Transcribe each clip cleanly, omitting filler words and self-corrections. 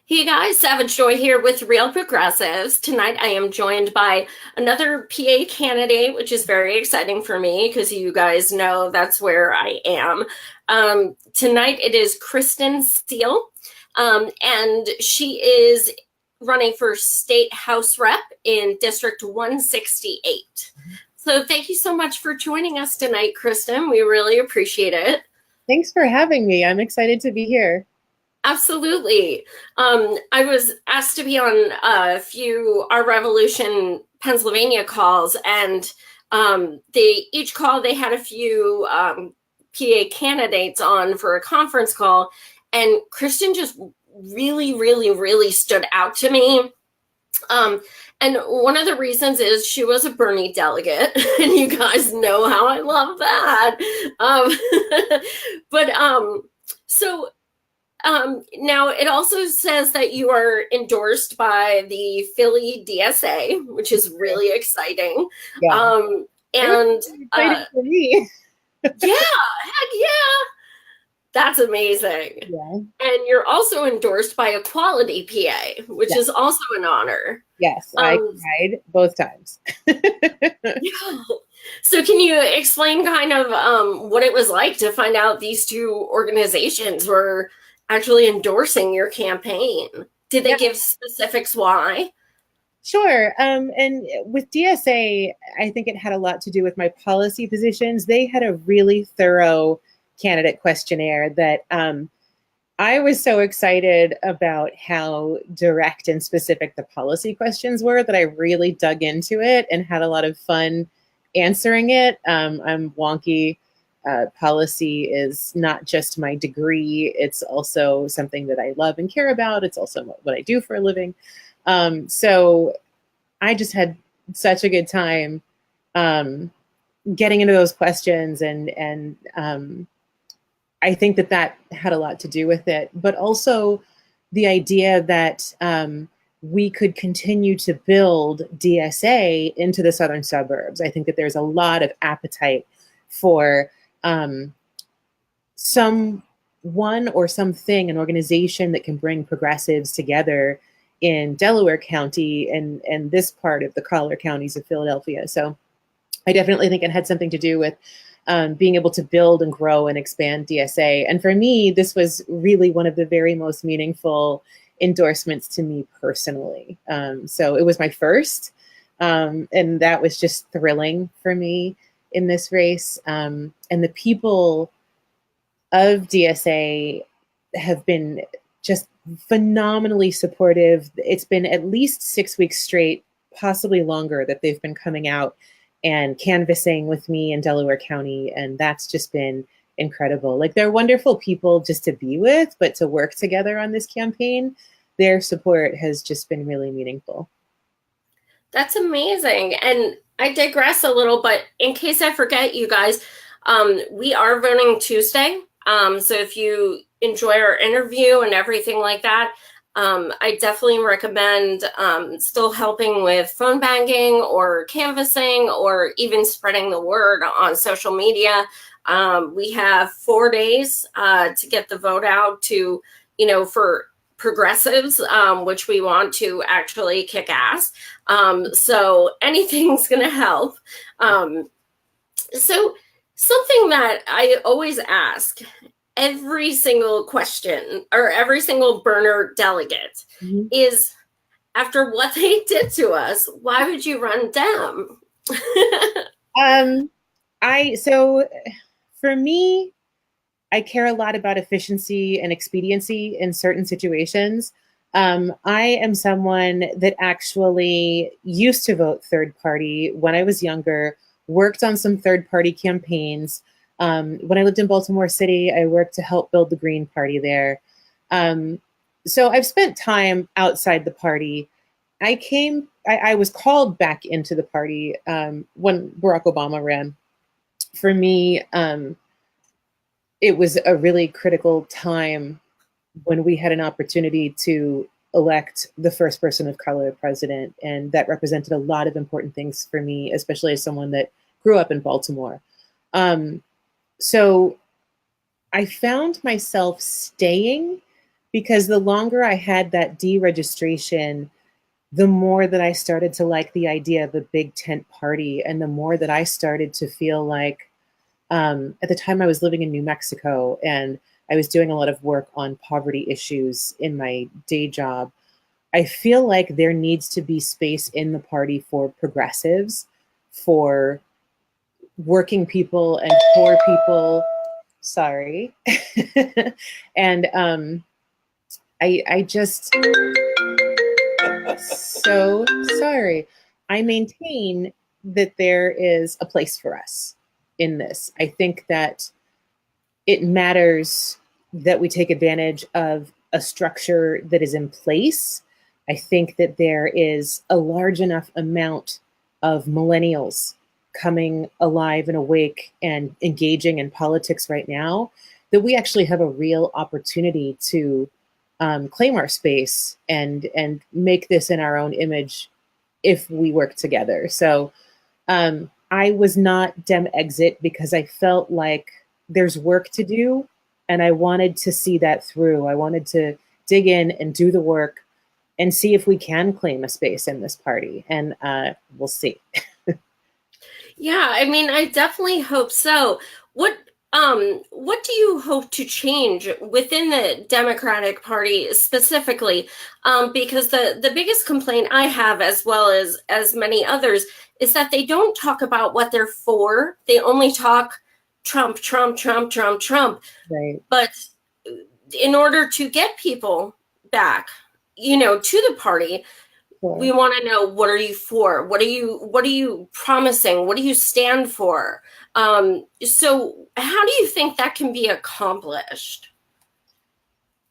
Hey guys, Savage Joy here with Real Progressives. Tonight I am joined by another PA candidate, which is very exciting for me because you guys know that's where I am. Tonight it is Kristin Seale, and she is running for State House Rep in District 168. So thank you so much for joining us tonight, Kristin. We really appreciate it. Thanks for having me. I'm excited to be here. Absolutely. I was asked to be on a few Our Revolution Pennsylvania calls, and they each call they had a few PA candidates on for a conference call, and Kristin just really stood out to me. And one of the reasons is she was a Bernie delegate, and you guys know how I love that. But so now it also says that you are endorsed by the Philly DSA, which is really exciting. Yeah. And Excited for me. yeah, heck yeah, that's amazing. Yeah. And you're also endorsed by Equality PA, which is also an honor. Yes, I cried both times. Yeah. So can you explain kind of what it was like to find out these two organizations were actually endorsing your campaign? Did they give specifics why? Sure. And with DSA, I think it had a lot to do with my policy positions. They had a really thorough candidate questionnaire that I was so excited about how direct and specific the policy questions were that I really dug into it and had a lot of fun answering it. I'm wonky. Policy is not just my degree. It's also something that I love and care about. It's also what I do for a living. So I just had such a good time getting into those questions, and I think that had a lot to do with it, but also the idea that we could continue to build DSA into the southern suburbs. I think that there's a lot of appetite for someone or something, an organization that can bring progressives together in Delaware County and this part of the collar counties of Philadelphia. So I definitely think it had something to do with being able to build and grow and expand DSA. And for me, this was really one of the very most meaningful endorsements to me personally. So it was my first, and that was just thrilling for me in this race. And the people of DSA have been just phenomenally supportive. It's been at least 6 weeks straight, possibly longer, that they've been coming out and canvassing with me in Delaware County. And that's just been incredible. Like, they're wonderful people just to be with, but to work together on this campaign, their support has just been really meaningful. That's amazing. And I digress a little, but in case I forget, you guys, we are voting Tuesday. So if you enjoy our interview and everything like that, I definitely recommend still helping with phone banking or canvassing or even spreading the word on social media. We have 4 days to get the vote out to, for progressives, which we want to actually kick ass. So anything's going to help. So something that I always ask every single question or every single burner delegate is, after what they did to us, why would you run Dem? So for me, I care a lot about efficiency and expediency in certain situations. I am someone that actually used to vote third party when I was younger, worked on some third party campaigns. When I lived in Baltimore City, I worked to help build the Green Party there. So I've spent time outside the party. I was called back into the party when Barack Obama ran. For me, it was a really critical time when we had an opportunity to elect the first person of color president. And that represented a lot of important things for me, especially as someone that grew up in Baltimore. So I found myself staying because the longer I had that deregistration, the more that I started to like the idea of a big tent party, and the more that I started to feel like, at the time I was living in New Mexico and I was doing a lot of work on poverty issues in my day job. I feel like there needs to be space in the party for progressives, for working people and poor people. Sorry. And I just, so sorry. I maintain that there is a place for us in this. I think that it matters that we take advantage of a structure that is in place. I think that there is a large enough amount of millennials coming alive and awake and engaging in politics right now that we actually have a real opportunity to claim our space and make this in our own image if we work together. So I was not Dem exit because I felt like there's work to do, and I wanted to see that through. I wanted to dig in and do the work and see if we can claim a space in this party, and we'll see. Yeah, I mean, I definitely hope so. What do you hope to change within the Democratic Party specifically? Because the biggest complaint I have, as well as many others, is that they don't talk about what they're for. They only talk Trump, Trump, Trump, Trump, Trump. Right. But in order to get people back, to the party, we Sure. want to know, what are you for? What are you promising? What do you stand for? So how do you think that can be accomplished?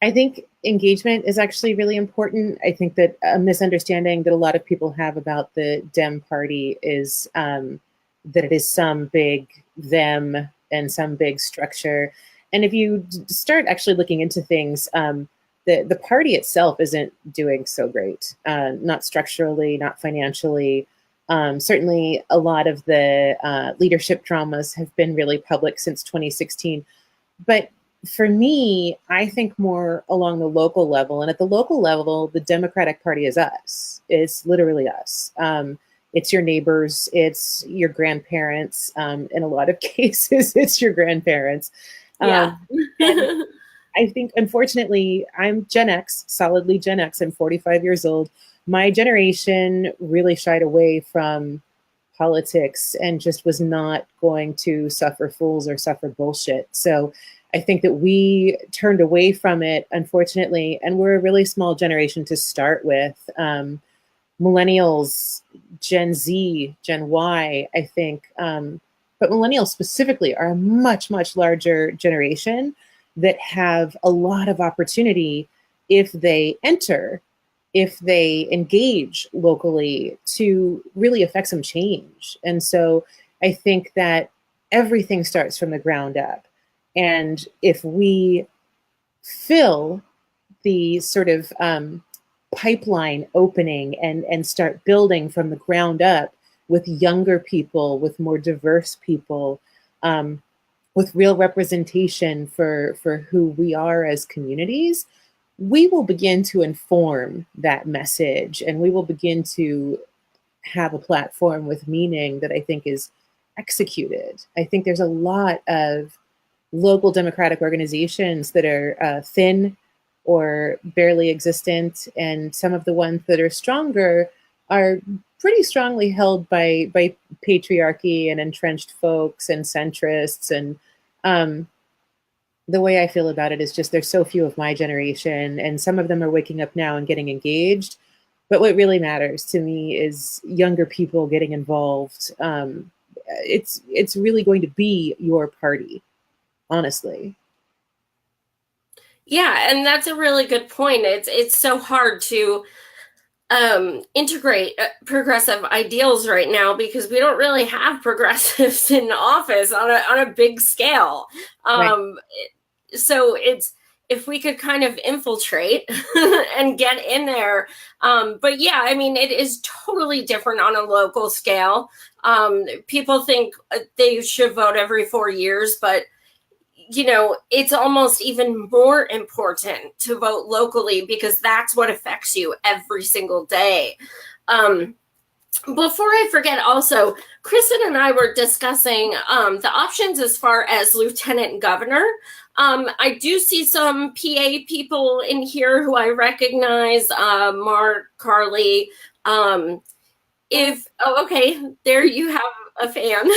I think engagement is actually really important. I think that a misunderstanding that a lot of people have about the Dem party is that it is some big them and some big structure. And if you start actually looking into things, the party itself isn't doing so great, not structurally, not financially. Certainly, a lot of the leadership dramas have been really public since 2016. But for me, I think more along the local level. And at the local level, the Democratic Party is us. It's literally us. It's your neighbors. It's your grandparents. In a lot of cases, it's your grandparents. Yeah. And I think, unfortunately, I'm Gen X, solidly Gen X. I'm 45 years old. My generation really shied away from politics and just was not going to suffer fools or suffer bullshit. So I think that we turned away from it, unfortunately, and we're a really small generation to start with. Millennials, Gen Z, Gen Y, I think, but millennials specifically are a much, much larger generation that have a lot of opportunity if they enter, if they engage locally, to really affect some change. And so I think that everything starts from the ground up. And if we fill the sort of pipeline opening and start building from the ground up with younger people, with more diverse people, with real representation for who we are as communities, we will begin to inform that message, and we will begin to have a platform with meaning that I think is executed. I think there's a lot of local democratic organizations that are thin or barely existent, and some of the ones that are stronger are pretty strongly held by patriarchy and entrenched folks and centrists. And the way I feel about it is just there's so few of my generation, and some of them are waking up now and getting engaged. But what really matters to me is younger people getting involved. It's really going to be your party, honestly. Yeah, and that's a really good point. It's so hard to integrate progressive ideals right now because we don't really have progressives in office on a big scale. Right. So it's, if we could kind of infiltrate and get in there. But yeah, I mean, it is totally different on a local scale. People think they should vote every 4 years, but it's almost even more important to vote locally because that's what affects you every single day. Before I forget, also, Kristin and I were discussing the options as far as lieutenant governor. I do see some PA people in here who I recognize, Mark, Carly. Okay, there you have a fan.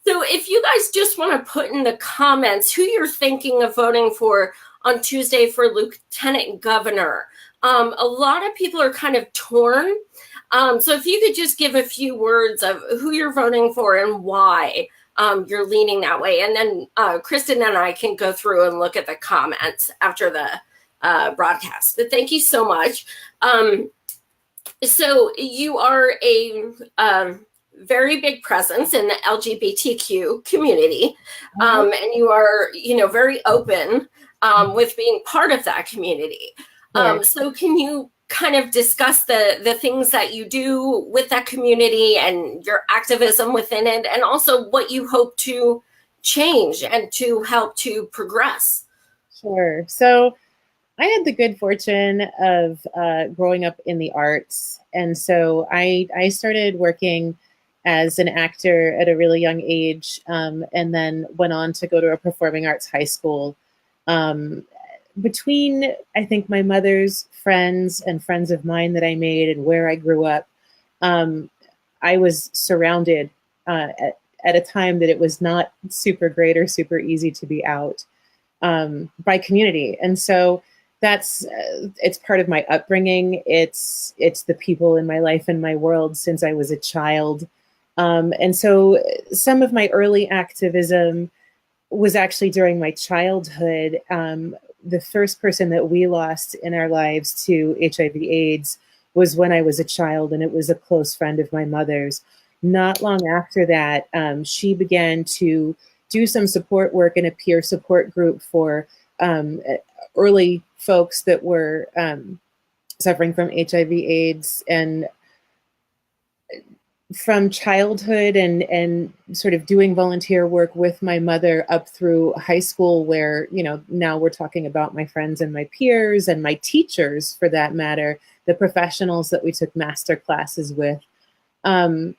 So if you guys just want to put in the comments who you're thinking of voting for on Tuesday for lieutenant governor. A lot of people are kind of torn. So if you could just give a few words of who you're voting for and why you're leaning that way. And then Kristin and I can go through and look at the comments after the broadcast. But thank you so much. So you are a very big presence in the LGBTQ community, and you are, very open with being part of that community. So can you kind of discuss the things that you do with that community and your activism within it, and also what you hope to change and to help to progress? Sure. So I had the good fortune of growing up in the arts. And so I started working as an actor at a really young age, and then went on to go to a performing arts high school. Between, I think, my mother's friends and friends of mine that I made and where I grew up, I was surrounded at a time that it was not super great or super easy to be out by community. And so that's it's part of my upbringing. It's the people in my life and my world since I was a child. And so some of my early activism was actually during my childhood. The first person that we lost in our lives to HIV/AIDS was when I was a child, and it was a close friend of my mother's. Not long after that, she began to do some support work in a peer support group for early folks that were suffering from HIV/AIDS. And from childhood and sort of doing volunteer work with my mother up through high school, where, now we're talking about my friends and my peers and my teachers, for that matter, the professionals that we took master classes with. A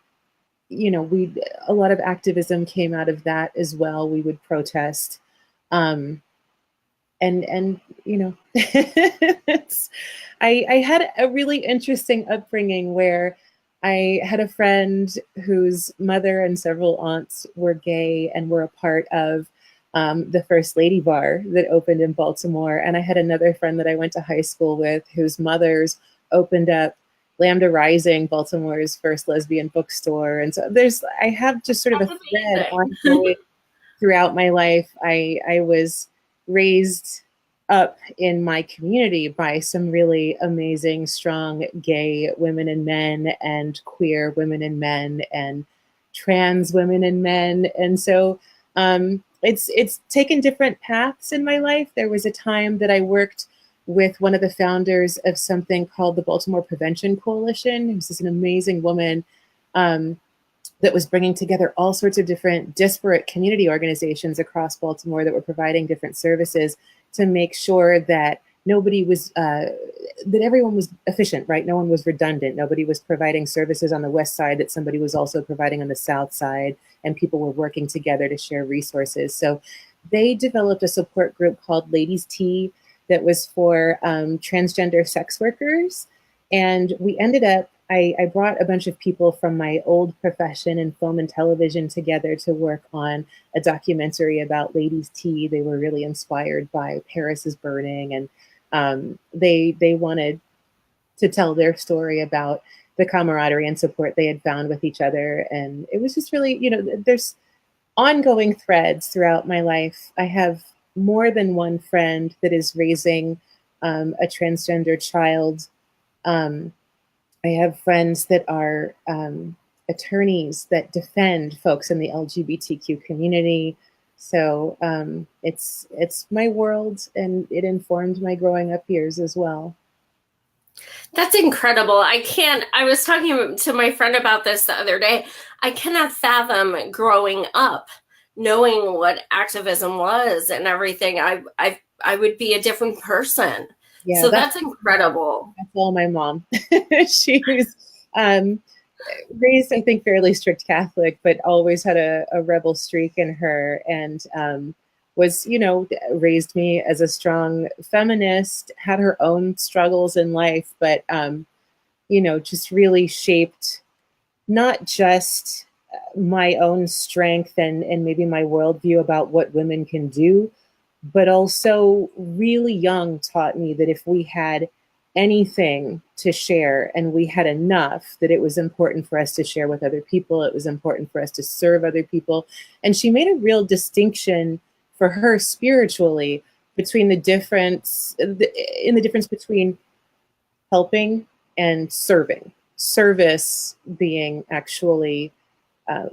lot of activism came out of that as well. We would protest. I had a really interesting upbringing where I had a friend whose mother and several aunts were gay and were a part of the First Lady Bar that opened in Baltimore. And I had another friend that I went to high school with whose mothers opened up Lambda Rising, Baltimore's first lesbian bookstore. And so I have just sort of a thread ongoing throughout my life. I was raised up in my community by some really amazing, strong gay women and men, and queer women and men, and trans women and men. And so it's taken different paths in my life. There was a time that I worked with one of the founders of something called the Baltimore Prevention Coalition, who's just an amazing woman that was bringing together all sorts of different disparate community organizations across Baltimore that were providing different services to make sure that that everyone was efficient, right? No one was redundant. Nobody was providing services on the west side that somebody was also providing on the south side, and people were working together to share resources. So they developed a support group called Ladies Tea that was for transgender sex workers. And we ended up, I brought a bunch of people from my old profession in film and television together to work on a documentary about Ladies Tea. They were really inspired by Paris is Burning, and they wanted to tell their story about the camaraderie and support they had found with each other. And it was just really, there's ongoing threads throughout my life. I have more than one friend that is raising a transgender child. I have friends that are attorneys that defend folks in the LGBTQ community. So it's my world, and it informed my growing up years as well. That's incredible. I was talking to my friend about this the other day. I cannot fathom growing up knowing what activism was and everything, I would be a different person. Yeah, So that's incredible. that's all my mom. She was um, raised, I think, fairly strict Catholic, but always had a rebel streak in her, and was, raised me as a strong feminist, had her own struggles in life, but, just really shaped not just my own strength and maybe my worldview about what women can do, but also really young taught me that if we had anything to share and we had enough, that it was important for us to share with other people. It was important for us to serve other people. And she made a real distinction for her spiritually between the difference between helping and serving. Service being actually uh,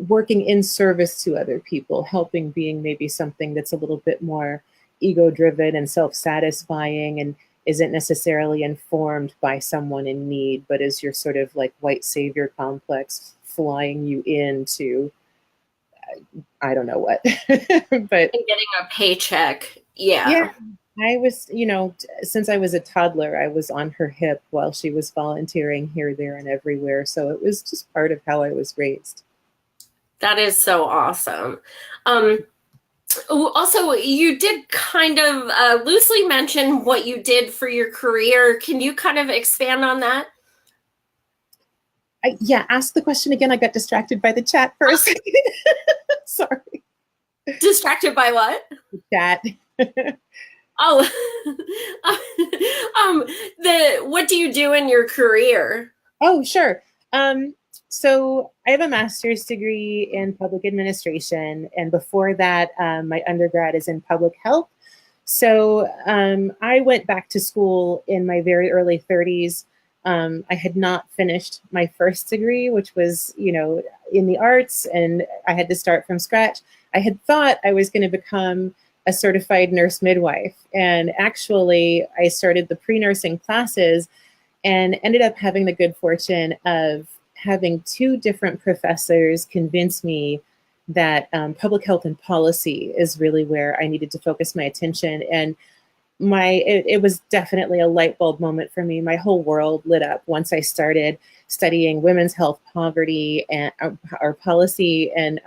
working in service to other people, helping being maybe something that's a little bit more ego driven and self satisfying and isn't necessarily informed by someone in need, but is your sort of like white savior complex flying you into, I don't know what. But And getting a paycheck. yeah, Yeah. I was, since I was a toddler, I was on her hip while she was volunteering here, there, and everywhere. So it was just part of how I was raised. That is so awesome. Also, you did kind of loosely mention what you did for your career. Can you kind of expand on that? Yeah, ask the question again. I got distracted by the chat for a second. Sorry. Distracted by what? The chat. Oh, what do you do in your career? Oh, sure. So I have a master's degree in public administration, and before that, my undergrad is in public health. So I went back to school in my very early 30s. I had not finished my first degree, which was, in the arts, and I had to start from scratch. I had thought I was going to become a certified nurse midwife, and actually, I started the pre-nursing classes and ended up having the good fortune of having two different professors convince me that public health and policy is really where I needed to focus my attention. And it was definitely a light bulb moment for me. My whole world lit up once I started studying women's health, poverty, and our policy, and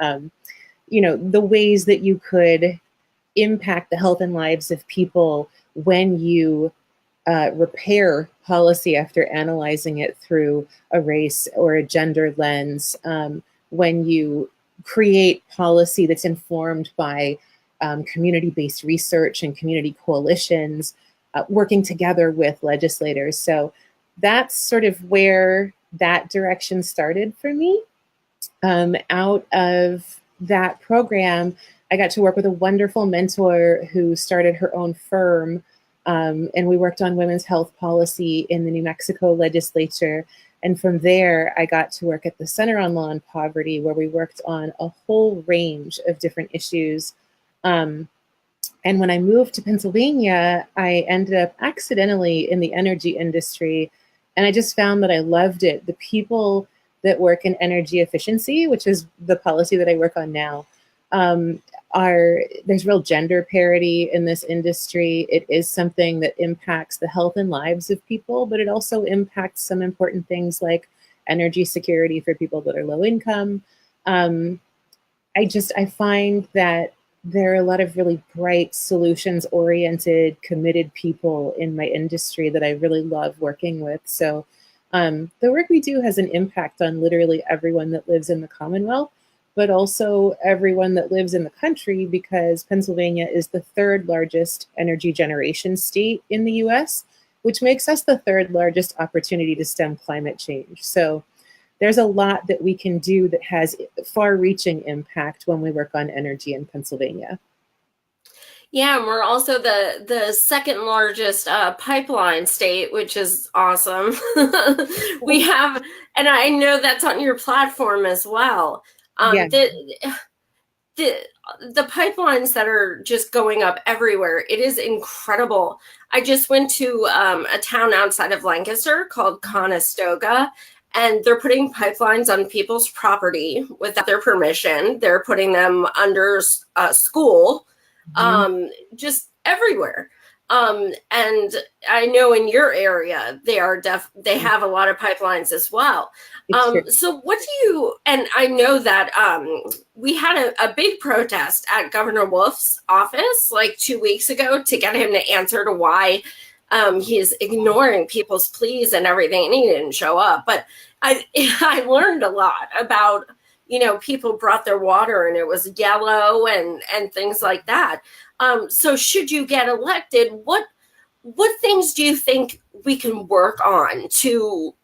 the ways that you could impact the health and lives of people when you repair policy after analyzing it through a race or a gender lens, when you create policy that's informed by community-based research and community coalitions, working together with legislators. So that's sort of where that direction started for me. Out of that program, I got to work with a wonderful mentor who started her own firm, and we worked on women's health policy in the New Mexico legislature. And from there, I got to work at the Center on Law and Poverty, where we worked on a whole range of different issues. And when I moved to Pennsylvania, I ended up accidentally in the energy industry, and I just found that I loved it. The people that work in energy efficiency, which is the policy that I work on now, there's real gender parity in this industry. It is something that impacts the health and lives of people, but it also impacts some important things like energy security for people that are low income. I find that there are a lot of really bright, solutions-oriented, committed people in my industry that I really love working with. So the work we do has an impact on literally everyone that lives in the Commonwealth, but also everyone that lives in the country, because Pennsylvania is the third largest energy generation state in the US, which makes us the third largest opportunity to stem climate change. So there's a lot that we can do that has far-reaching impact when we work on energy in Pennsylvania. Yeah, and we're also the second largest pipeline state, which is awesome. We have, and I know that's on your platform as well. Yeah. The the pipelines that are just going up everywhere, it is incredible. I just went to a town outside of Lancaster called Conestoga, and they're putting pipelines on people's property without their permission. They're putting them under school, Mhm. just everywhere. And I know in your area they have a lot of pipelines as well. It's true. So what do you? And I know that we had a big protest at Governor Wolf's office like 2 weeks ago to get him to answer to why he's ignoring people's pleas and everything, and he didn't show up. But I I learned a lot about, people brought their water and it was yellow and things like that. So should you get elected, what things do you think we can work on to,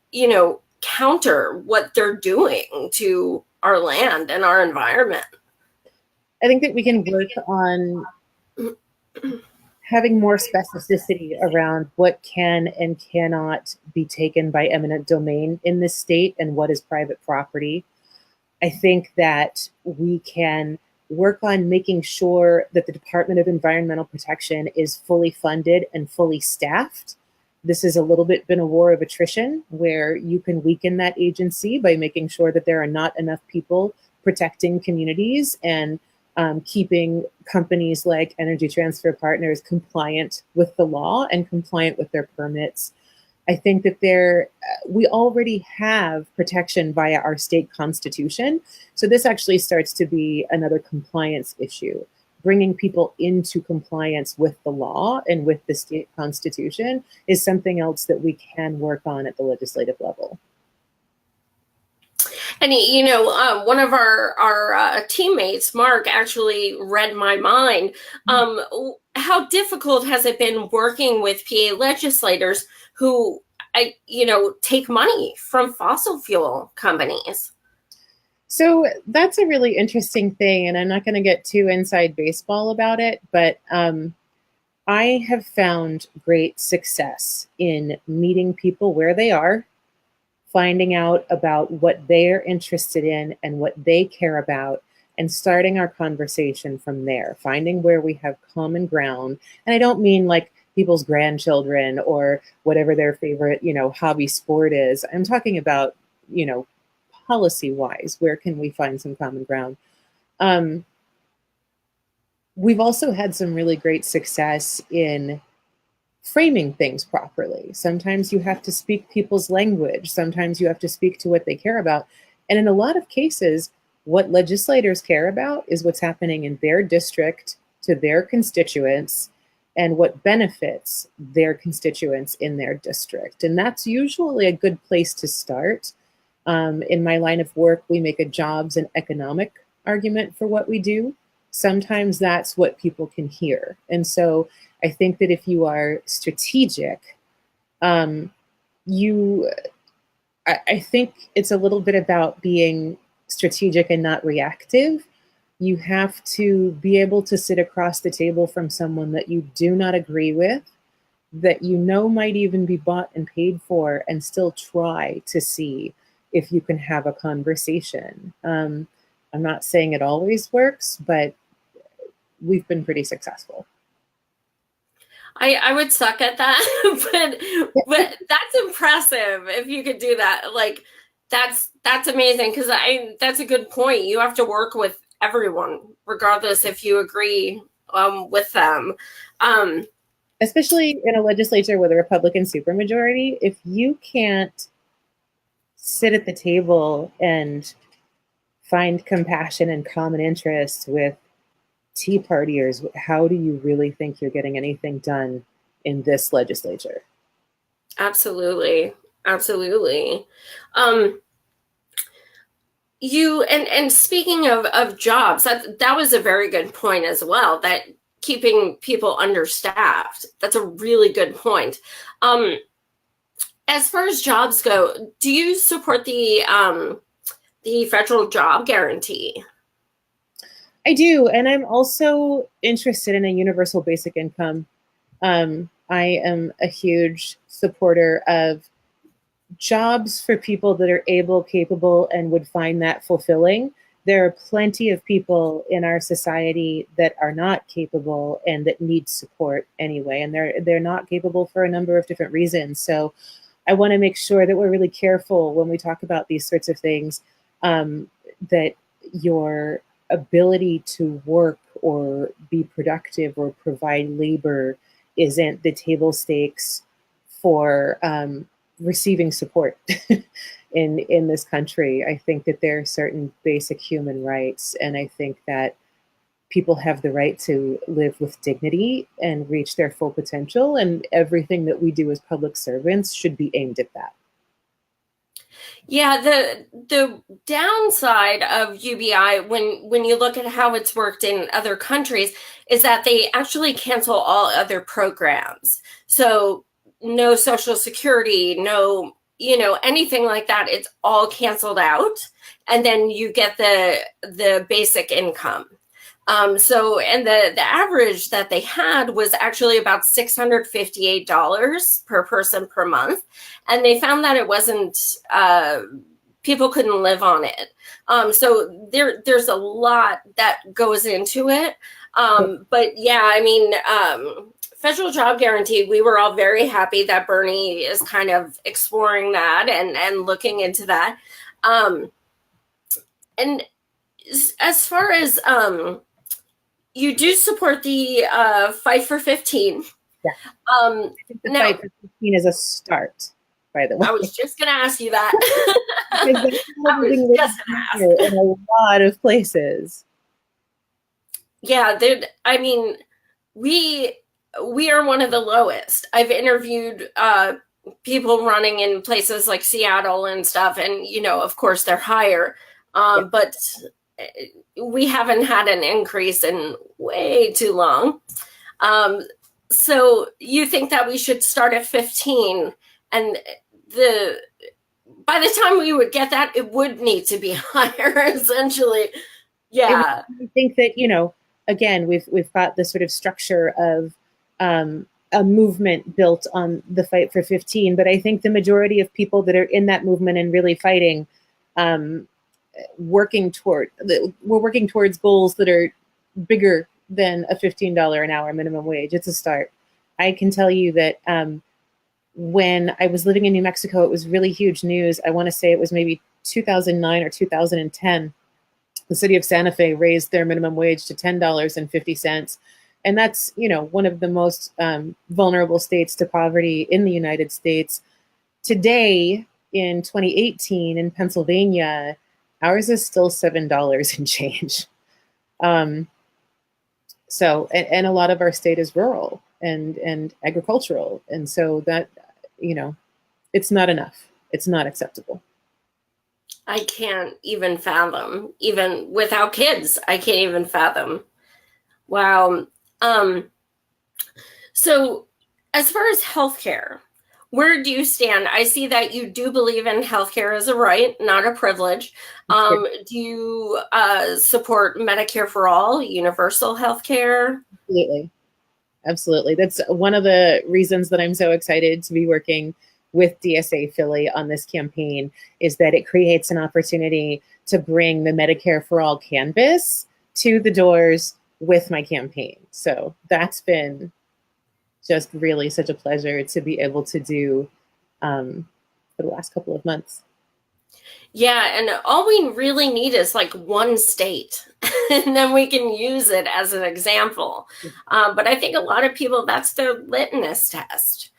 counter what they're doing to our land and our environment? I think that we can work on having more specificity around what can and cannot be taken by eminent domain in this state and what is private property. I think that we can work on making sure that the Department of Environmental Protection is fully funded and fully staffed. This has a little bit been a war of attrition where you can weaken that agency by making sure that there are not enough people protecting communities and keeping companies like Energy Transfer Partners compliant with the law and compliant with their permits. I think that we already have protection via our state constitution. So this actually starts to be another compliance issue. Bringing people into compliance with the law and with the state constitution is something else that we can work on at the legislative level. And one of our teammates, Mark, actually read my mind. How difficult has it been working with PA legislators who, take money from fossil fuel companies? So that's a really interesting thing, and I'm not going to get too inside baseball about it, but I have found great success in meeting people where they are, finding out about what they're interested in and what they care about, and starting our conversation from there, finding where we have common ground. And I don't mean like people's grandchildren or whatever their favorite, hobby sport is. I'm talking about, policy-wise, where can we find some common ground? We've also had some really great success in framing things properly. Sometimes you have to speak people's language. Sometimes you have to speak to what they care about. And in a lot of cases, what legislators care about is what's happening in their district to their constituents and what benefits their constituents in their district. And that's usually a good place to start. In my line of work, we make a jobs and economic argument for what we do. Sometimes that's what people can hear. And so I think that if you are strategic, I think it's a little bit about being strategic and not reactive. You have to be able to sit across the table from someone that you do not agree with, that might even be bought and paid for, and still try to see if you can have a conversation. I'm not saying it always works, but we've been pretty successful. I would suck at that, but that's impressive if you could do that. Like that's amazing, because that's a good point. You have to work with everyone, regardless if you agree with them. Especially in a legislature with a Republican supermajority, if you can't sit at the table and find compassion and common interests with Tea Partiers, how do you really think you're getting anything done in this legislature? Absolutely. And speaking of jobs, that was a very good point as well, that keeping people understaffed. That's a really good point. As far as jobs go, do you support the federal job guarantee? I do, and I'm also interested in a universal basic income. I am a huge supporter of jobs for people that are able, capable, and would find that fulfilling. There are plenty of people in our society that are not capable and that need support anyway, and they're not capable for a number of different reasons. So I want to make sure that we're really careful when we talk about these sorts of things, that your ability to work or be productive or provide labor isn't the table stakes for receiving support in this country. I think that there are certain basic human rights, and I think that people have the right to live with dignity and reach their full potential, and everything that we do as public servants should be aimed at that. Yeah, the downside of UBI, when you look at how it's worked in other countries, is that they actually cancel all other programs. So no Social Security, no, anything like that. It's all canceled out, and then you get the basic income. And the average that they had was actually about $658 per person per month. And they found that it wasn't, people couldn't live on it. So there's a lot that goes into it. But yeah, I mean, federal job guarantee, we were all very happy that Bernie is kind of exploring that and looking into that. And as far as, you do support the Fight for 15. Yeah. I think the Fight for 15 is a start, by the way. I was just going to ask you that. I was just going to ask. In a lot of places. Yeah, I mean, we are one of the lowest. I've interviewed people running in places like Seattle and stuff, and, of course, they're higher. But we haven't had an increase in way too long. So you think that we should start at 15, and by the time we would get that, it would need to be higher, essentially. Yeah. I think that, again, we've got this sort of structure of a movement built on the Fight for 15, but I think the majority of people that are in that movement and really fighting, we're working towards goals that are bigger than a $15 an hour minimum wage. It's a start. I can tell you that when I was living in New Mexico, it was really huge news. I want to say it was maybe 2009 or 2010. The city of Santa Fe raised their minimum wage to $10.50. And that's, one of the most vulnerable states to poverty in the United States. Today, in 2018, in Pennsylvania, ours is still $7 and change. So, and a lot of our state is rural and agricultural. And so that, it's not enough. It's not acceptable. I can't even fathom, even without kids, I can't even fathom. Wow. So as far as healthcare, where do you stand? I see that you do believe in healthcare as a right, not a privilege. Do you support Medicare for all, universal healthcare? Absolutely. That's one of the reasons that I'm so excited to be working with DSA Philly on this campaign, is that it creates an opportunity to bring the Medicare for all canvas to the doors with my campaign. So that's been just really such a pleasure to be able to do for the last couple of months. Yeah, and all we really need is like one state, and then we can use it as an example. But I think a lot of people, that's their litmus test.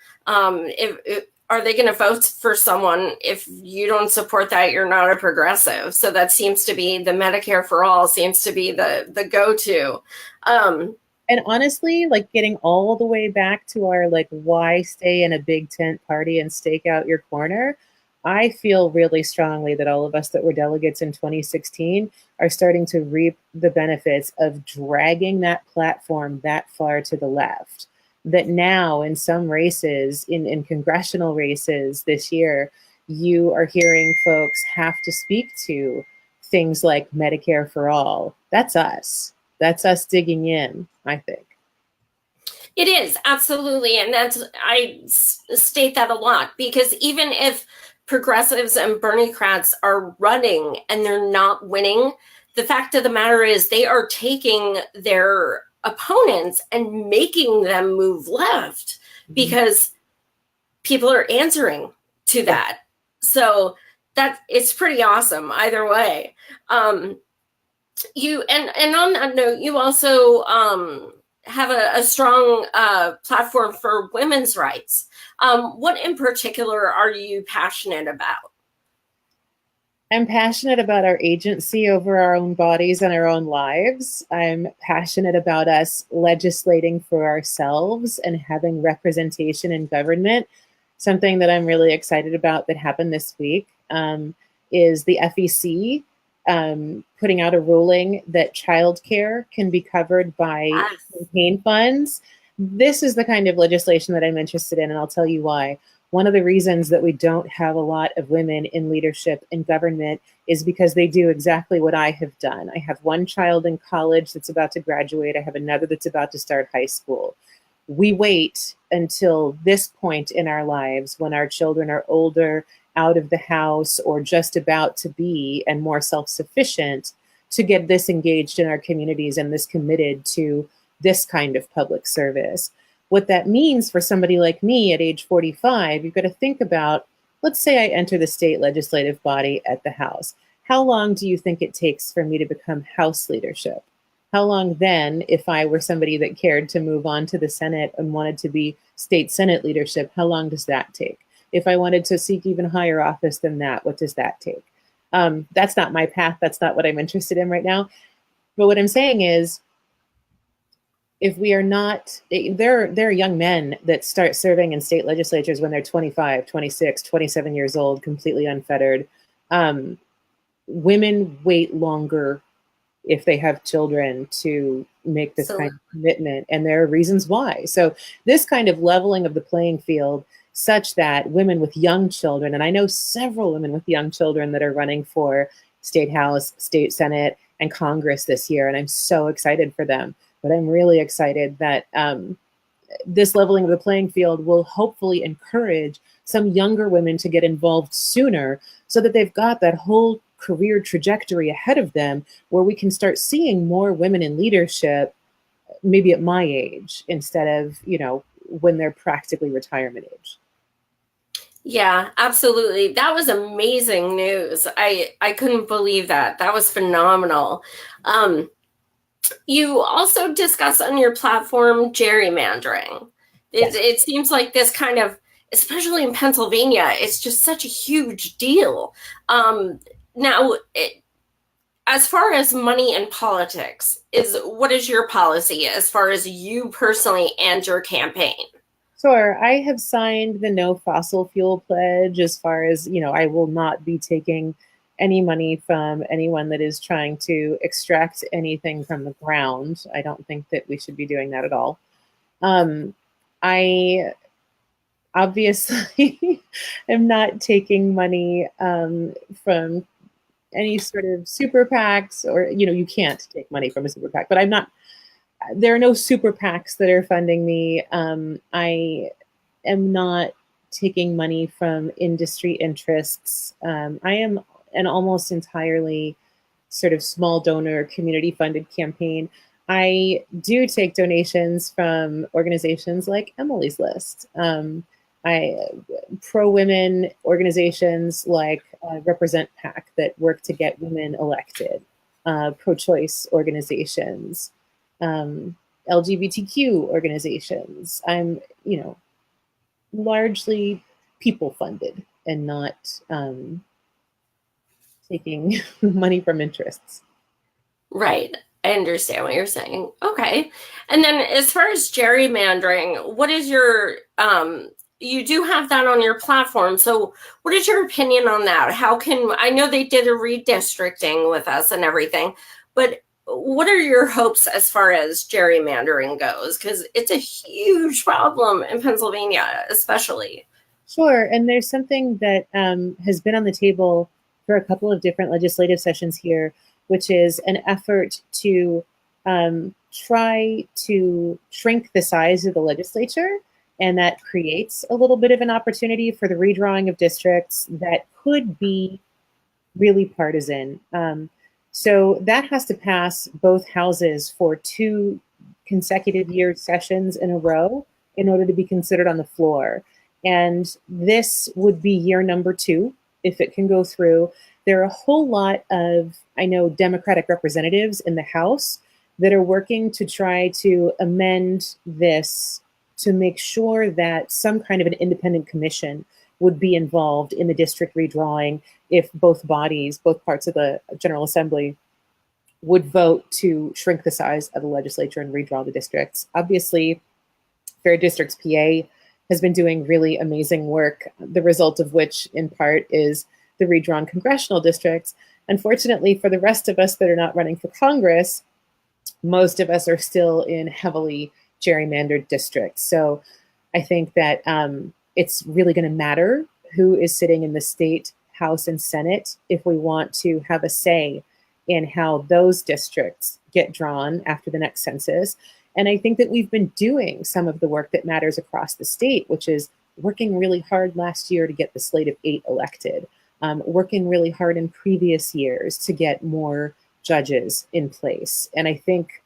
Are they going to vote for someone if you don't support that? You're not a progressive. So that seems to be the Medicare for all seems to be the go-to. And honestly, like getting all the way back to our why stay in a big tent party and stake out your corner, I feel really strongly that all of us that were delegates in 2016 are starting to reap the benefits of dragging that platform that far to the left. That now in some races, in congressional races this year, you are hearing folks have to speak to things like Medicare for all. That's us. That's us digging in, I think. It is, absolutely. And I state that a lot, because even if progressives and Berniecrats are running and they're not winning, the fact of the matter is they are taking their opponents and making them move left, because people are answering. to that. So that it's pretty awesome either way. You and on that note, you also have a strong platform for women's rights. What in particular are you passionate about? I'm passionate about our agency over our own bodies and our own lives. I'm passionate about us legislating for ourselves and having representation in government. Something that I'm really excited about that happened this week is the FEC putting out a ruling that childcare can be covered by campaign funds. This is the kind of legislation that I'm interested in, and I'll tell you why. One of the reasons that we don't have a lot of women in leadership in government is because they do exactly what I have done. I have one child in college that's about to graduate. I have another that's about to start high school. We wait until this point in our lives when our children are older, out of the house, or just about to be, and more self-sufficient to get this engaged in our communities and this committed to this kind of public service. What that means for somebody like me at age 45, you've got to think about, let's say I enter the state legislative body at the House. How long do you think it takes for me to become House leadership? How long then, if I were somebody that cared to move on to the Senate and wanted to be state Senate leadership, how long does that take? If I wanted to seek even higher office than that, what does that take? That's not my path. That's not what I'm interested in right now. But what I'm saying is, if we are not, there are young men that start serving in state legislatures when they're 25, 26, 27 years old, completely unfettered. Women wait longer if they have children to make this kind of commitment, and there are reasons why. So this kind of leveling of the playing field such that women with young children, and I know several women with young children that are running for state house, state senate, and Congress this year, and I'm so excited for them. But I'm really excited that this leveling of the playing field will hopefully encourage some younger women to get involved sooner so that they've got that whole career trajectory ahead of them where we can start seeing more women in leadership maybe at my age instead of, when they're practically retirement age. Yeah, absolutely. That was amazing news. I couldn't believe that. That was phenomenal. You also discuss on your platform gerrymandering. It seems like this kind of, especially in Pennsylvania, it's just such a huge deal. Now, as far as money in politics, what is your policy as far as you personally and your campaign? Sure. I have signed the no fossil fuel pledge as far as, I will not be taking any money from anyone that is trying to extract anything from the ground. I don't think that we should be doing that at all. I obviously am not taking money from any sort of super PACs, or, you can't take money from a super PAC, but there are no super PACs that are funding me. I am not taking money from industry interests. I am an almost entirely sort of small donor, community funded campaign. I do take donations from organizations like Emily's List. Pro-women organizations like Represent PAC that work to get women elected, pro-choice organizations, LGBTQ organizations. I'm, largely people funded and not taking money from interests. Right. I understand what you're saying. Okay. And then as far as gerrymandering, what is your, you do have that on your platform. So what is your opinion on that? I know they did a redistricting with us and everything, but what are your hopes as far as gerrymandering goes? Because it's a huge problem in Pennsylvania, especially. Sure. And there's something that has been on the table for a couple of different legislative sessions here, which is an effort to try to shrink the size of the legislature. And that creates a little bit of an opportunity for the redrawing of districts that could be really partisan. So that has to pass both houses for 2 consecutive year sessions in a row in order to be considered on the floor. And this would be year number 2 if it can go through. There are a whole lot of, I know, Democratic representatives in the House that are working to try to amend this to make sure that some kind of an independent commission would be involved in the district redrawing if both bodies, both parts of the General Assembly, would vote to shrink the size of the legislature and redraw the districts. Obviously, Fair Districts PA has been doing really amazing work, the result of which, in part, is the redrawn congressional districts. Unfortunately, for the rest of us that are not running for Congress, most of us are still in heavily gerrymandered districts. So I think that it's really going to matter who is sitting in the state House and Senate if we want to have a say in how those districts get drawn after the next census. And I think that we've been doing some of the work that matters across the state, which is working really hard last year to get the slate of 8 elected, working really hard in previous years to get more judges in place. And I think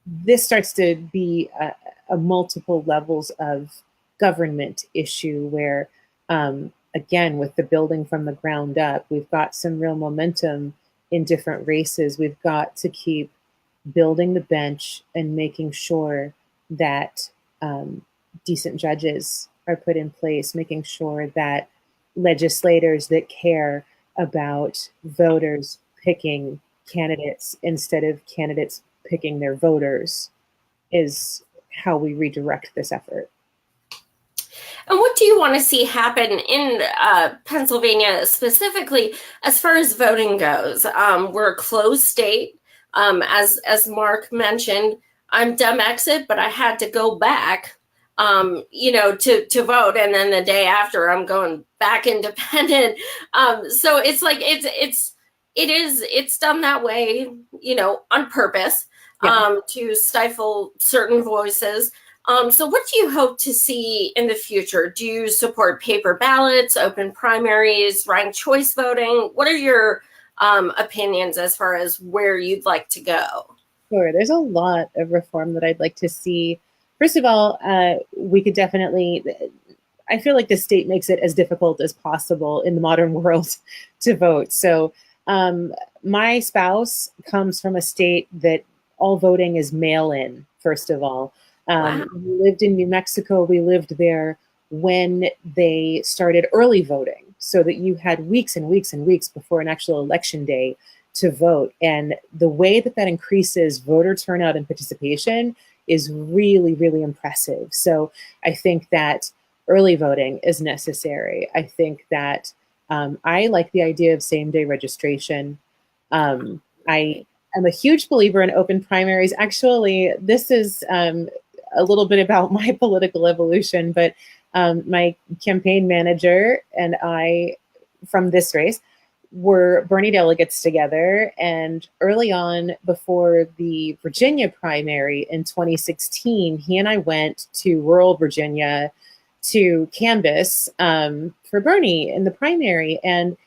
this starts to be a multiple levels of government issue where, again, with the building from the ground up, we've got some real momentum in different races. We've got to keep building the bench and making sure that decent judges are put in place, making sure that legislators that care about voters picking candidates instead of candidates picking their voters is how we redirect this effort. And what do you want to see happen in Pennsylvania specifically as far as voting goes? We're a closed state. As Mark mentioned, I'm dumb exit, but I had to go back, to vote. And then the day after I'm going back independent. So it's like, it's done that way, on purpose, to stifle certain voices. So what do you hope to see in the future? Do you support paper ballots, open primaries, ranked choice voting? What are your opinions as far as where you'd like to go? Sure, there's a lot of reform that I'd like to see. First of all, we could definitely, I feel like the state makes it as difficult as possible in the modern world to vote. So my spouse comes from a state that all voting is mail-in, first of all. Wow. We lived in New Mexico. We lived there when they started early voting, so that you had weeks and weeks and weeks before an actual election day to vote. And the way that that increases voter turnout and participation is really, really impressive. So I think that early voting is necessary. I think that I like the idea of same-day registration. I am a huge believer in open primaries. Actually, this is a little bit about my political evolution, but my campaign manager and I, from this race, were Bernie delegates together. And early on, before the Virginia primary in 2016, he and I went to rural Virginia to canvass for Bernie in the primary. And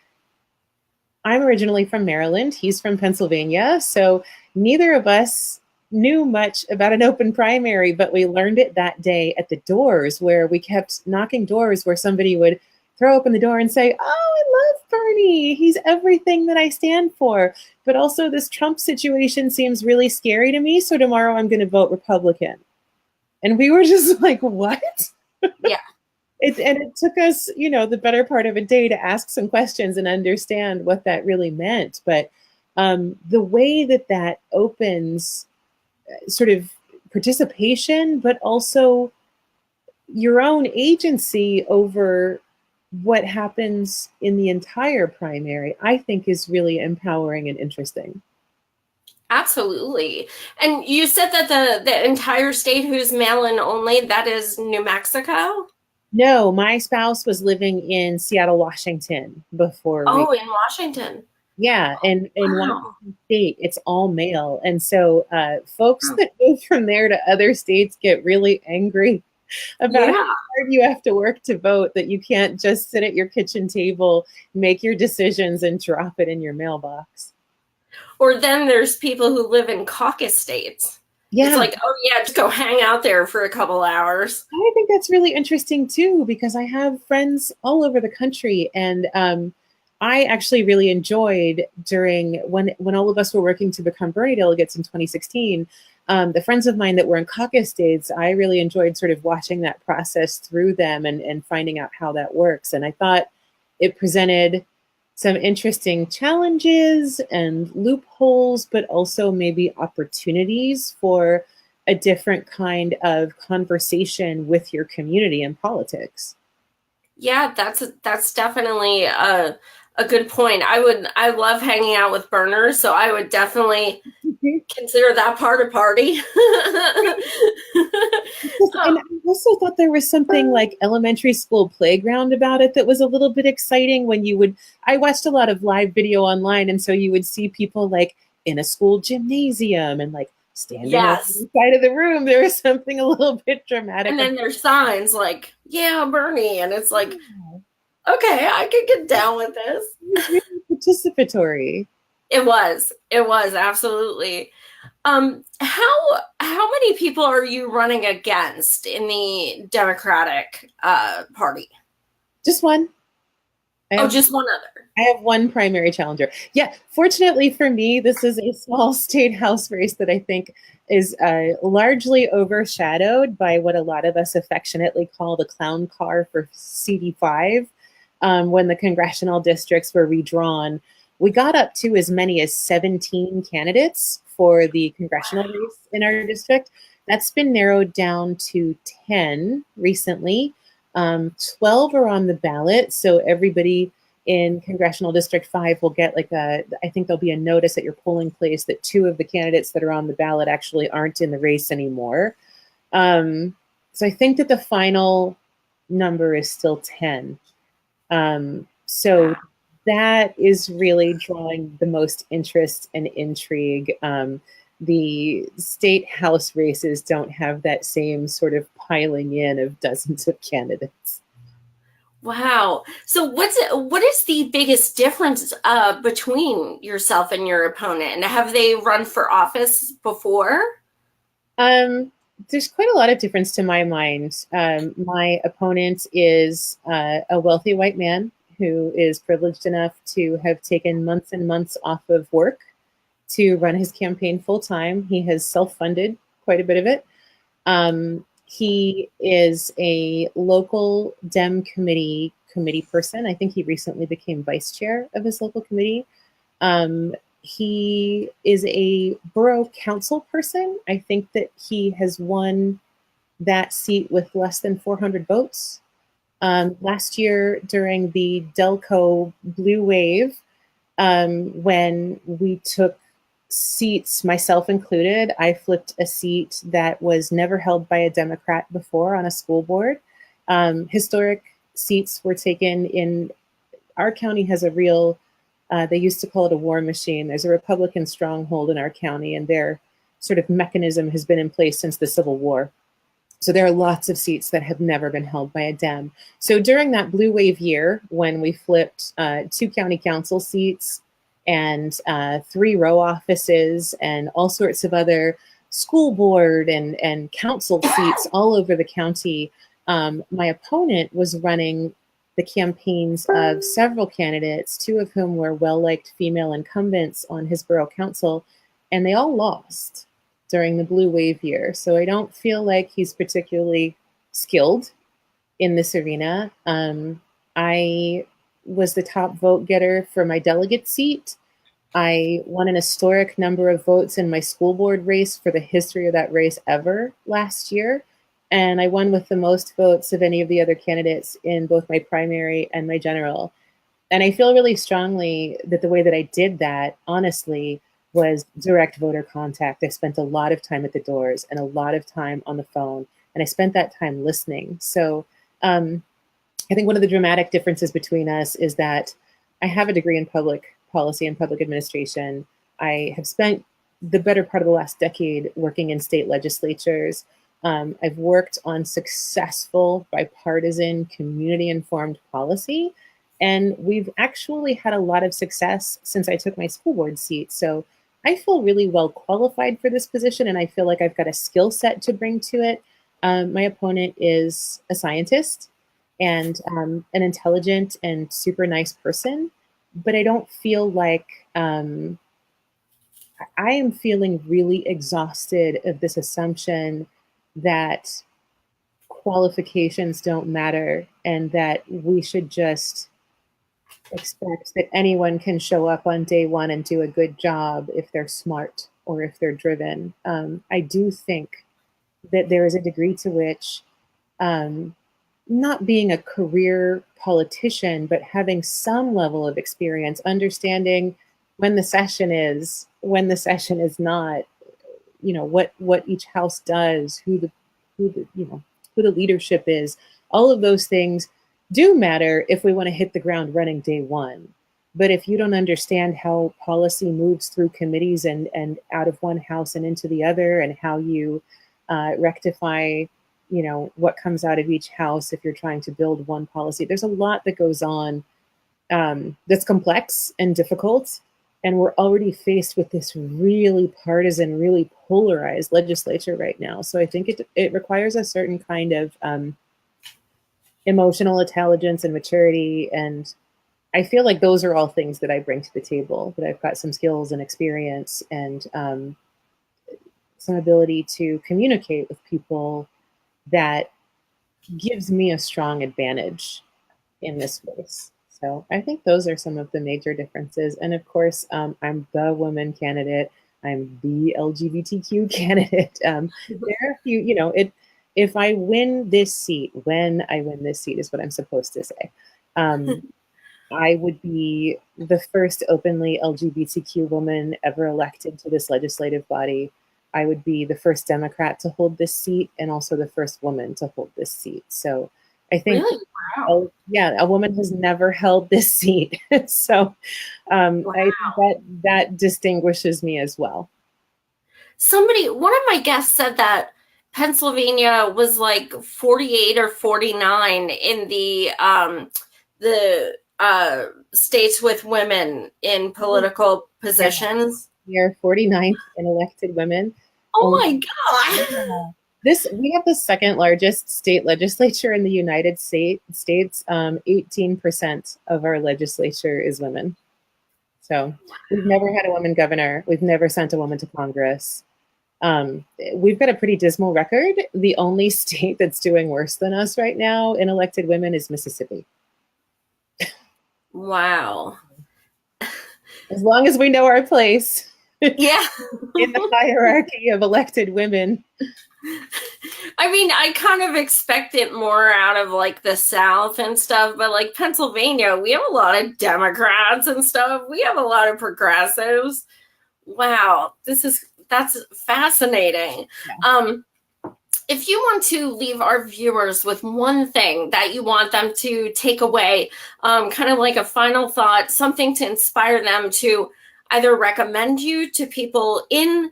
I'm originally from Maryland. He's from Pennsylvania. So neither of us knew much about an open primary, but we learned it that day at the doors, where we kept knocking doors where somebody would throw open the door and say, "Oh, I love Bernie. He's everything that I stand for. But also this Trump situation seems really scary to me. So tomorrow I'm going to vote Republican." And we were just like, what? Yeah. It took us, the better part of a day to ask some questions and understand what that really meant. But the way that opens sort of participation, but also your own agency over what happens in the entire primary, I think is really empowering and interesting. Absolutely. And you said that the entire state who's mail-in only, that is New Mexico? No, my spouse was living in Seattle, Washington before. Oh, in Washington. Yeah, and in Wow. Washington State, it's all mail. And so folks that move from there to other states get really angry about how hard you have to work to vote, that you can't just sit at your kitchen table, make your decisions, and drop it in your mailbox. Or then there's people who live in caucus states. It's Yeah, like, oh yeah, just go hang out there for a couple hours. I think that's really interesting too, because I have friends all over the country, and I actually really enjoyed during when all of us were working to become Bernie delegates in 2016. The friends of mine that were in caucus states, I really enjoyed sort of watching that process through them and finding out how that works. And I thought it presented some interesting challenges and loopholes, but also maybe opportunities for a different kind of conversation with your community in politics. Yeah, that's definitely a good point. I love hanging out with burners, so I would definitely consider that part of party. And I also thought there was something like elementary school playground about it that was a little bit exciting when you would, I watched a lot of live video online, and so you would see people like in a school gymnasium and like standing on Yes. the side of the room. There was something a little bit dramatic And about then there's signs like, yeah, Bernie. And it's like, okay, I could get down with this. it. Was really participatory. It was absolutely. How many people are you running against in the Democratic Party? Just one. I Oh, have just one other. I have one primary challenger. Yeah, fortunately for me, this is a small state house race that I think is largely overshadowed by what a lot of us affectionately call the clown car for CD5. When the congressional districts were redrawn, we got up to as many as 17 candidates for the congressional race in our district. That's been narrowed down to 10 recently. 12 are on the ballot, so everybody in Congressional District 5 will get like I think there'll be a notice at your polling place that two of the candidates that are on the ballot actually aren't in the race anymore. So I think that the final number is still 10. So that is really drawing the most interest and intrigue. The state house races don't have that same sort of piling in of dozens of candidates. Wow. So what is the biggest difference between yourself and your opponent? And have they run for office before? There's quite a lot of difference to my mind. My opponent is a wealthy white man who is privileged enough to have taken months and months off of work to run his campaign full time. He has self-funded quite a bit of it. He is a local Dem committee person. I think he recently became vice chair of his local committee. He is a borough council person. I think that he has won that seat with less than 400 votes. Last year during the Delco Blue Wave, when we took seats, myself included, I flipped a seat that was never held by a Democrat before on a school board. Historic seats were taken in, our county has a real, they used to call it a war machine. There's a Republican stronghold in our county, and their sort of mechanism has been in place since the Civil War. So there are lots of seats that have never been held by a Dem. So during that blue wave year, when we flipped 2 county council seats and 3 row offices and all sorts of other school board and council seats all over the county, my opponent was running the campaigns of several candidates, 2 of whom were well-liked female incumbents on his borough council, and they all lost during the blue wave year. So I don't feel like he's particularly skilled in this arena. I was the top vote getter for my delegate seat. I won an historic number of votes in my school board race for the history of that race ever last year. And I won with the most votes of any of the other candidates in both my primary and my general. And I feel really strongly that the way that I did that, honestly, was direct voter contact. I spent a lot of time at the doors and a lot of time on the phone, and I spent that time listening. So I think one of the dramatic differences between us is that I have a degree in public policy and public administration. I have spent the better part of the last decade working in state legislatures. I've worked on successful bipartisan community-informed policy, and we've actually had a lot of success since I took my school board seat. So I feel really well qualified for this position, and I feel like I've got a skill set to bring to it. My opponent is a scientist and an intelligent and super nice person, but I don't feel like I am feeling really exhausted of this assumption that qualifications don't matter and that we should just expect that anyone can show up on day one and do a good job if they're smart or if they're driven. I do think that there is a degree to which um, not being a career politician, but having some level of experience, understanding when the session is not, what each house does, who the leadership is, all of those things do matter if we want to hit the ground running day one. But if you don't understand how policy moves through committees and out of one house and into the other, and how you rectify, what comes out of each house if you're trying to build one policy, there's a lot that goes on that's complex and difficult. And we're already faced with this really partisan, really polarized legislature right now. So I think it requires a certain kind of emotional intelligence and maturity. And I feel like those are all things that I bring to the table, that I've got some skills and experience and some ability to communicate with people that gives me a strong advantage in this space. So I think those are some of the major differences. And of course, I'm the woman candidate. I'm the LGBTQ candidate. There are a few, if I win this seat, when I win this seat is what I'm supposed to say. I would be the first openly LGBTQ woman ever elected to this legislative body. I would be the first Democrat to hold this seat and also the first woman to hold this seat. So I think, Really? Wow. a woman has never held this seat. So Wow. I think that distinguishes me as well. One of my guests said that Pennsylvania was like 48 or 49 in the states with women in political positions. We are 49th in elected women. Oh my God. Yeah. We have the second largest state legislature in the United States. 18% of our legislature is women. So we've never had a woman governor. We've never sent a woman to Congress. We've got a pretty dismal record. The only state that's doing worse than us right now in elected women is Mississippi. Wow. As long as we know our place. Yeah. In the hierarchy of elected women. I mean, I kind of expect it more out of like the South and stuff, but like Pennsylvania, we have a lot of Democrats and stuff. We have a lot of progressives. Wow, that's fascinating. Yeah. If you want to leave our viewers with one thing that you want them to take away, kind of like a final thought, something to inspire them to either recommend you to people in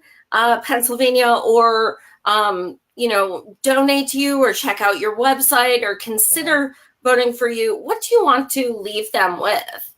Pennsylvania or donate to you or check out your website or consider voting for you, what do you want to leave them with?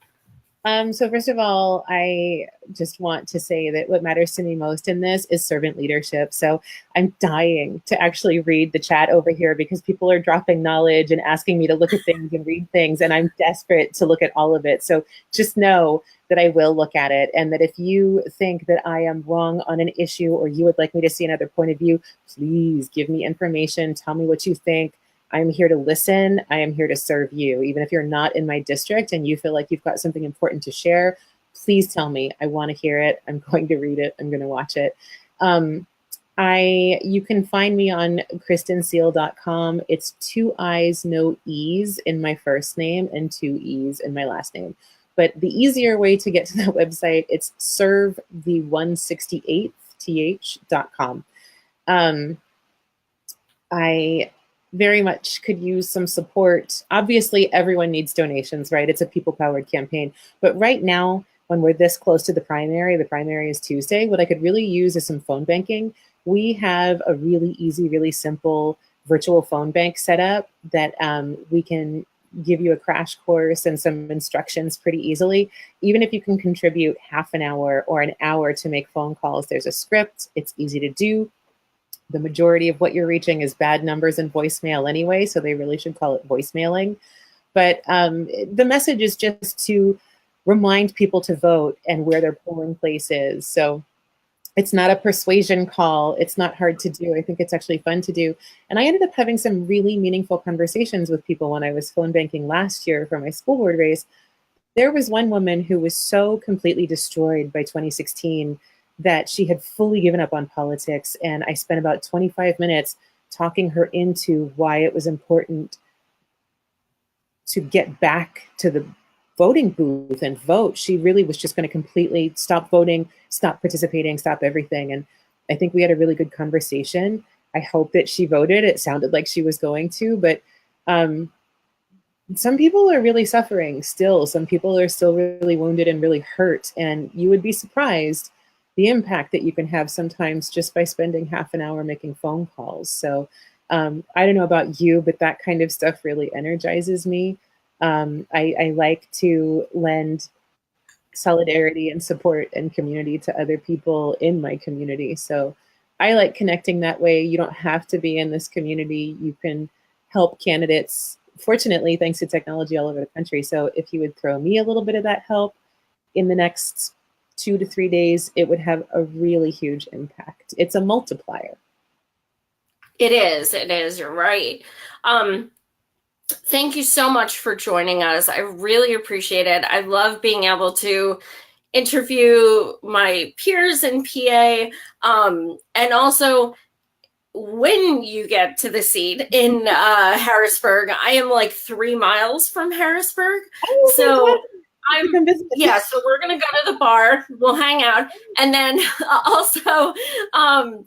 So first of all, I just want to say that what matters to me most in this is servant leadership. So I'm dying to actually read the chat over here because people are dropping knowledge and asking me to look at things and read things, and I'm desperate to look at all of it. So just know that I will look at it, and that if you think that I am wrong on an issue or you would like me to see another point of view, please give me information. Tell me what you think. I'm here to listen. I am here to serve you. Even if you're not in my district and you feel like you've got something important to share, please tell me. I want to hear it. I'm going to read it. I'm going to watch it. You can find me on KristinSeale.com. It's 2 I's, no E's in my first name and 2 E's in my last name. But the easier way to get to that website, it's servethe168th.com. I very much could use some support. Obviously, everyone needs donations, right? It's a people-powered campaign. But right now, when we're this close to the primary is Tuesday, what I could really use is some phone banking. We have a really easy, really simple virtual phone bank set up that we can give you a crash course and some instructions pretty easily. Even if you can contribute half an hour or an hour to make phone calls, there's a script, it's easy to do. The majority of what you're reaching is bad numbers and voicemail anyway, so they really should call it voicemailing. But the message is just to remind people to vote and where their polling place is. So it's not a persuasion call. It's not hard to do. I think it's actually fun to do. And I ended up having some really meaningful conversations with people when I was phone banking last year for my school board race. There was one woman who was so completely destroyed by 2016 that she had fully given up on politics. And I spent about 25 minutes talking her into why it was important to get back to the voting booth and vote. She really was just going to completely stop voting, stop participating, stop everything. And I think we had a really good conversation. I hope that she voted. It sounded like she was going to, but some people are really suffering still. Some people are still really wounded and really hurt. And you would be surprised the impact that you can have sometimes just by spending half an hour making phone calls. So I don't know about you, but that kind of stuff really energizes me. I like to lend solidarity and support and community to other people in my community. So I like connecting that way. You don't have to be in this community. You can help candidates, fortunately, thanks to technology all over the country. So if you would throw me a little bit of that help in the next 2 to 3 days, it would have a really huge impact. It's a multiplier. It is, you're right. Thank you so much for joining us. I really appreciate it. I love being able to interview my peers in PA, and also when you get to the seat in Harrisburg. I am like 3 miles from Harrisburg. Oh, so so we're gonna go to the bar, we'll hang out, and then also I'm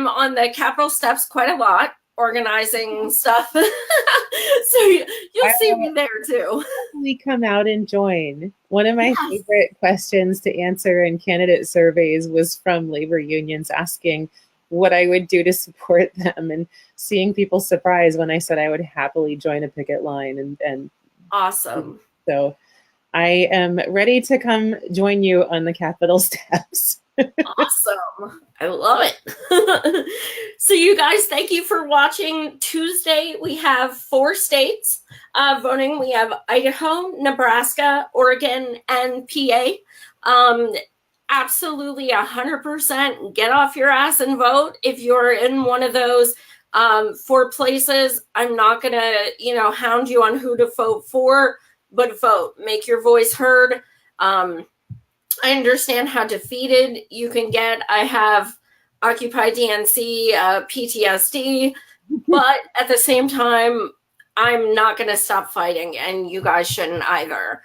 on the Capitol steps quite a lot organizing stuff. So you'll see me there too. We come out and join. One of my favorite questions to answer in candidate surveys was from labor unions asking what I would do to support them, and seeing people surprised when I said I would happily join a picket line. And awesome. So I am ready to come join you on the Capitol steps. Awesome. I love it. So you guys, thank you for watching. Tuesday, we have 4 states voting. We have Idaho, Nebraska, Oregon, and PA. Absolutely 100% get off your ass and vote. If you're in one of those 4 places, I'm not going to, hound you on who to vote for, but vote. Make your voice heard. I understand how defeated you can get. I have Occupy DNC PTSD, but at the same time, I'm not going to stop fighting, and you guys shouldn't either.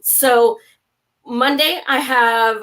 So Monday, I have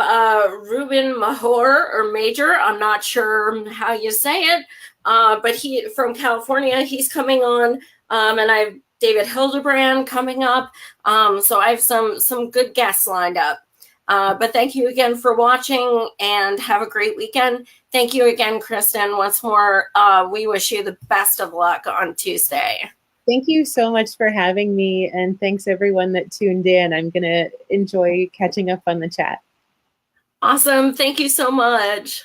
Ruben Mahor, or Major. I'm not sure how you say it, but he from California. He's coming on, and I have David Hildebrand coming up. So I have some good guests lined up. But thank you again for watching, and have a great weekend. Thank you again, Kristin. Once more, we wish you the best of luck on Tuesday. Thank you so much for having me, and thanks everyone that tuned in. I'm going to enjoy catching up on the chat. Awesome. Thank you so much.